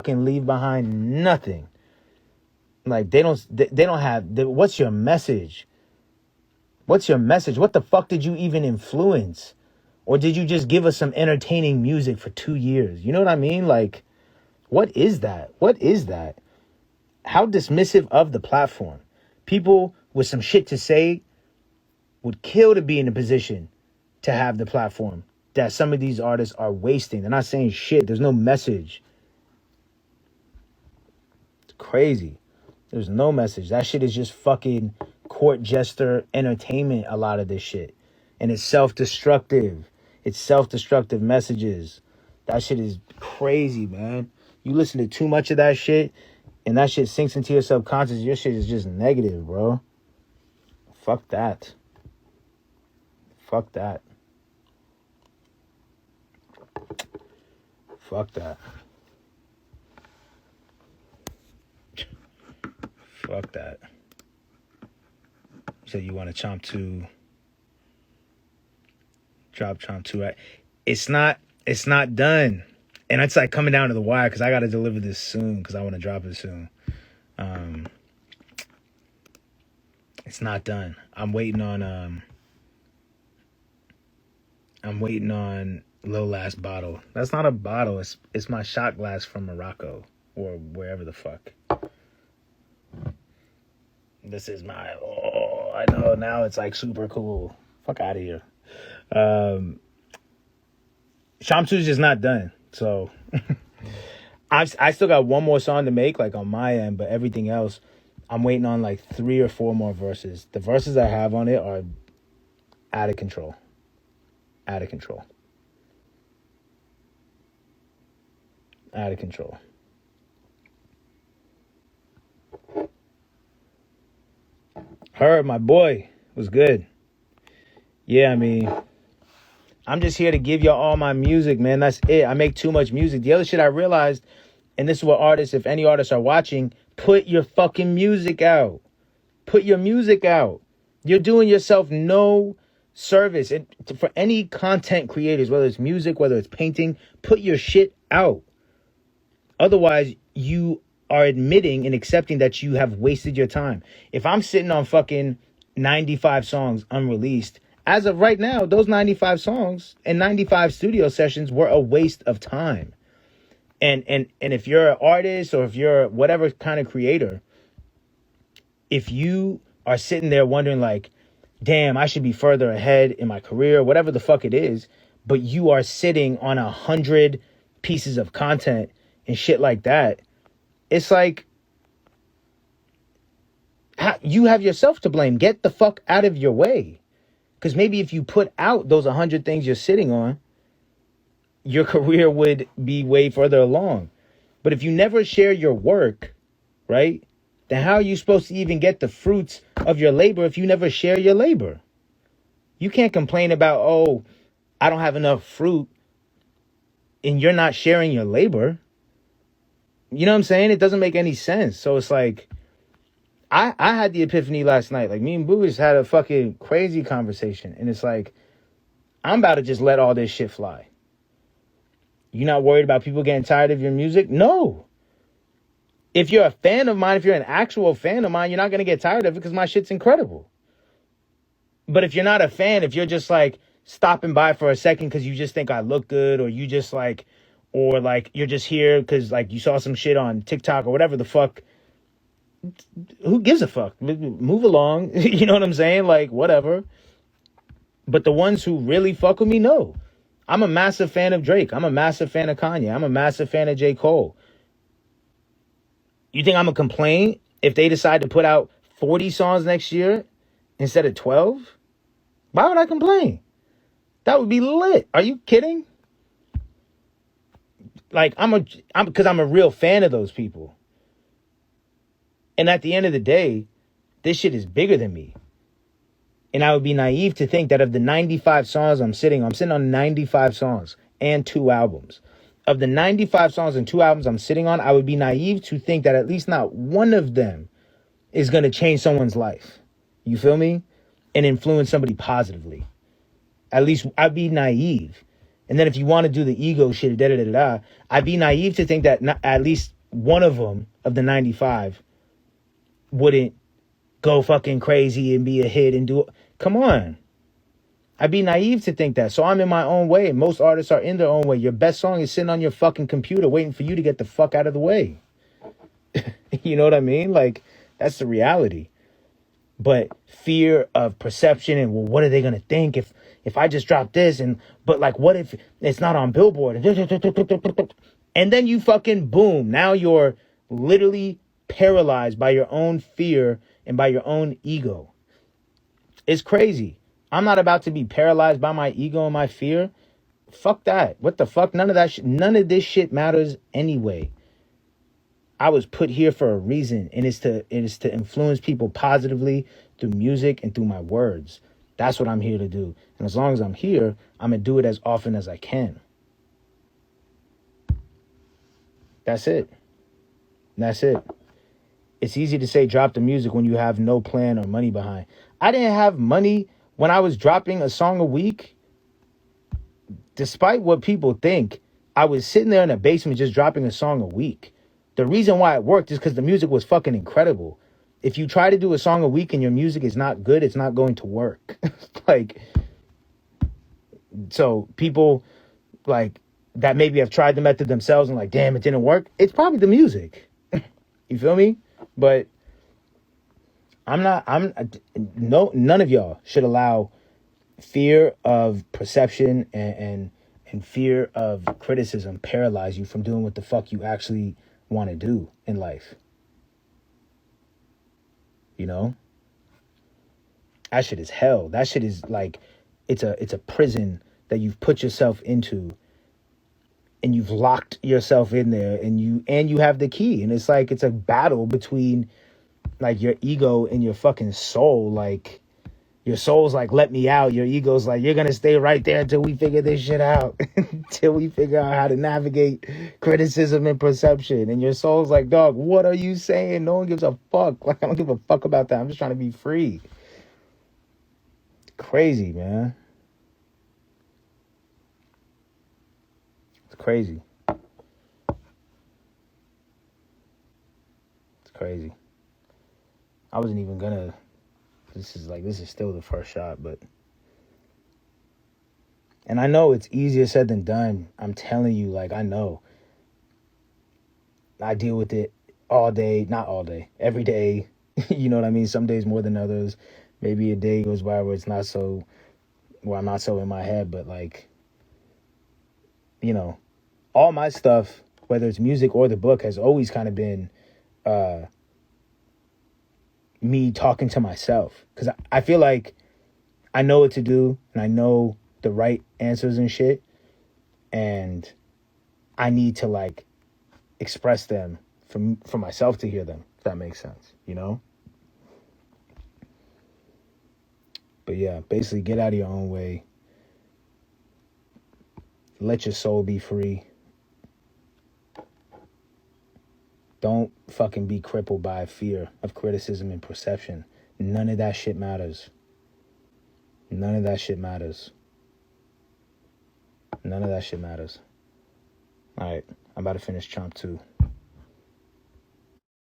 fucking leave behind nothing. Like, they don't have, what's your message? What's your message? What the fuck did you even influence? Or did you just give us some entertaining music for 2 years? You know what I mean? Like, what is that? What is that? How dismissive of the platform. People with some shit to say would kill to be in a position to have the platform that some of these artists are wasting. They're not saying shit. There's no message. It's crazy. There's no message. That shit is just fucking court jester entertainment, a lot of this shit. And it's self-destructive. It's self-destructive messages. That shit is crazy, man. You listen to too much of that shit, and that shit sinks into your subconscious. Your shit is just negative, bro. Fuck that. Fuck that. Fuck that. Fuck that. So you want to drop Chomp 2, right? It's not done. And it's like coming down to the wire because I got to deliver this soon because I want to drop it soon. It's not done. I'm waiting on Lil Last Bottle. That's not a bottle. It's my shot glass from Morocco or wherever the fuck. This is my, I know, now it's like super cool. Fuck out of here. Chomp 2 is just not done. So I still got one more song to make, like on my end, but everything else, I'm waiting on like 3 or 4 more verses. The verses I have on it are out of control. Out of control. Out of control. Heard, my boy, was good. Yeah, I mean, I'm just here to give y'all all my music, man. That's it. I make too much music. The other shit I realized, and this is what artists, if any artists are watching, put your fucking music out. Put your music out. You're doing yourself no service. And for any content creators, whether it's music, whether it's painting, put your shit out. Otherwise, you are admitting and accepting that you have wasted your time. If I'm sitting on fucking 95 songs unreleased, as of right now, those 95 songs and 95 studio sessions were a waste of time. And if you're an artist or if you're whatever kind of creator, if you are sitting there wondering like, damn, I should be further ahead in my career, whatever the fuck it is, but you are sitting on 100 pieces of content and shit like that, it's like, you have yourself to blame. Get the fuck out of your way. Because maybe if you put out those 100 things you're sitting on, your career would be way further along. But if you never share your work, right, then how are you supposed to even get the fruits of your labor if you never share your labor? You can't complain about, oh, I don't have enough fruit, and you're not sharing your labor. You know what I'm saying? It doesn't make any sense. So it's like, I had the epiphany last night. Like, me and Boo just had a fucking crazy conversation. And it's like, I'm about to just let all this shit fly. You're not worried about people getting tired of your music? No. If you're a fan of mine, if you're an actual fan of mine, you're not going to get tired of it because my shit's incredible. But if you're not a fan, if you're just like stopping by for a second because you just think I look good, or you just like, or like you're just here because like you saw some shit on TikTok or whatever the fuck, who gives a fuck? Move along. You know what I'm saying? Like, whatever. But the ones who really fuck with me, no. I'm a massive fan of Drake. I'm a massive fan of Kanye. I'm a massive fan of J. Cole. You think I'm going to complain if they decide to put out 40 songs next year instead of 12? Why would I complain? That would be lit. Are you kidding? Like, because I'm a real fan of those people. And at the end of the day, this shit is bigger than me. And I would be naive to think that of the 95 songs I'm sitting on 95 songs and 2 albums. Of the 95 songs and 2 albums I'm sitting on, I would be naive to think that at least not one of them is going to change someone's life. You feel me? And influence somebody positively. At least I'd be naive. And then if you want to do the ego shit, I'd be naive to think that at least one of them, of the 95, wouldn't go fucking crazy and be a hit and do it. Come on. I'd be naive to think that. So I'm in my own way. Most artists are in their own way. Your best song is sitting on your fucking computer waiting for you to get the fuck out of the way. You know what I mean? Like, that's the reality. But fear of perception and, well, what are they going to think if I just drop this? And but like, what if it's not on Billboard? And then you fucking boom. Now you're literally paralyzed by your own fear and by your own ego. It's crazy. I'm not about to be paralyzed by my ego and my fear. Fuck that. What the fuck? None of that none of this shit matters anyway. I was put here for a reason, and it's to influence people positively through music and through my words. That's what I'm here to do. And as long as I'm here, I'm going to do it as often as I can. That's it. That's it. It's easy to say drop the music when you have no plan or money behind. I didn't have money when I was dropping a song a week. Despite what people think, I was sitting there in a basement just dropping a song a week. The reason why it worked is because the music was fucking incredible. If you try to do a song a week and your music is not good, it's not going to work. Like, so people like that maybe have tried the method themselves and like, damn, it didn't work. It's probably the music. You feel me? But none of y'all should allow fear of perception and fear of criticism paralyze you from doing what the fuck you actually want to do in life. You know? That shit is hell. That shit is like, it's a prison that you've put yourself into, and you've locked yourself in there, and you have the key, and it's like it's a battle between like your ego and your fucking soul. Like, your soul's like, let me out. Your ego's like, you're gonna stay right there until we figure this shit out. Until we figure out how to navigate criticism and perception. And your soul's like, dog, what are you saying? No one gives a fuck. Like, I don't give a fuck about that. I'm just trying to be free. Crazy, man. It's crazy. It's crazy. I wasn't even gonna. This is still the first shot, but. And I know it's easier said than done. I'm telling you, like, I know. I deal with it all day, not all day, every day. You know what I mean? Some days more than others. Maybe a day goes by where I'm not so in my head, but like, you know, all my stuff, whether it's music or the book, has always kind of been me talking to myself. Because I feel like I know what to do, and I know the right answers and shit, and I need to like express them for myself to hear them, if that makes sense, you know? But yeah, basically get out of your own way. Let your soul be free. Don't fucking be crippled by fear of criticism and perception. None of that shit matters. None of that shit matters. None of that shit matters. All right, I'm about to finish Chomp 2.